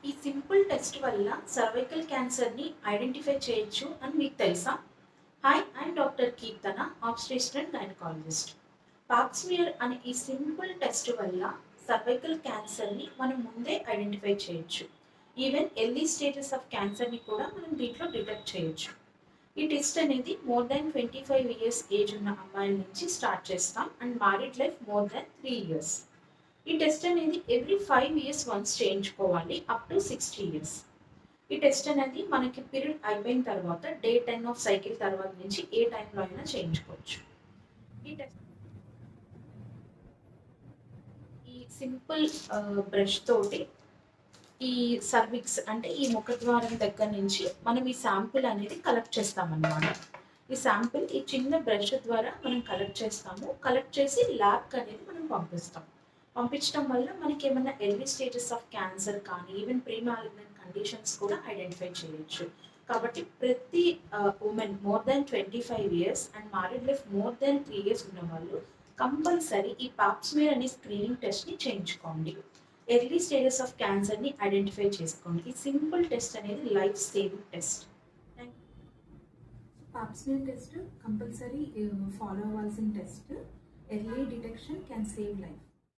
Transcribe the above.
ఈ simple test వల్ల cervical క్యాన్సర్ని ఐడెంటిఫై చేయొచ్చు అని మీకు తెలుసా? Hi, I'm doctor Keerthana, obstetrician gynaecologist. Pap smear అనే ఈ సింపుల్ టెస్ట్ వల్ల సర్వైకల్ క్యాన్సర్ని మనం ముందే ఐడెంటిఫై చేయొచ్చు. ఈవెన్ ఎర్లీ స్టేజెస్ ఆఫ్ క్యాన్సర్ని కూడా మనం దీంట్లో డిటెక్ట్ చేయొచ్చు. ఈ టెస్ట్ అనేది మోర్ దాన్ 25 ఇయర్స్ ఏజ్ ఉన్న అమ్మాయిల నుంచి స్టార్ట్ చేస్తాం and married life more than 3 years. ఈ టెస్ట్ అనేది ఎవ్రీ 5 ఇయర్స్ వన్స్ చేయించుకోవాలి అప్ టు 60 ఇయర్స్. ఈ టెస్ట్ అనేది మనకి పీరియడ్ అయిపోయిన తర్వాత డే 10 ఆఫ్ సైకిల్ తర్వాత నుంచి ఏ టైంలో అయినా చేయించుకోవచ్చు. ఈ సింపుల్ బ్రష్ తోటి ఈ సర్విక్స్ అంటే ఈ ముఖద్వారం దగ్గర నుంచి మనం ఈ శాంపుల్ అనేది కలెక్ట్ చేస్తామన్నమాట. ఈ శాంపుల్ ఈ చిన్న బ్రష్ ద్వారా మనం కలెక్ట్ చేస్తాము. కలెక్ట్ చేసి ల్యాబ్కి అనేది మనం పంపించడం వల్ల మనకి ఏమైనా ఎర్లీ స్టేజెస్ ఆఫ్ క్యాన్సర్ కానీ ఈవెన్ ప్రీ మాలిగ్నెంట్ కండిషన్స్ కూడా ఐడెంటిఫై చేయొచ్చు. కాబట్టి ప్రతి women more than 25 years and married life more than 3 years ఉన్న వాళ్ళు కంపల్సరీ ఈ పాప్స్మియర్ అనే స్క్రీనింగ్ టెస్ట్ని చేయించుకోండి. ఎర్లీ స్టేజెస్ ఆఫ్ క్యాన్సర్ని ఐడెంటిఫై చేసుకోండి. ఈ సింపుల్ టెస్ట్ అనేది life saving test. Pap smear test compulsory follow అవ్వాల్సిన టెస్ట్. Early detection can save life.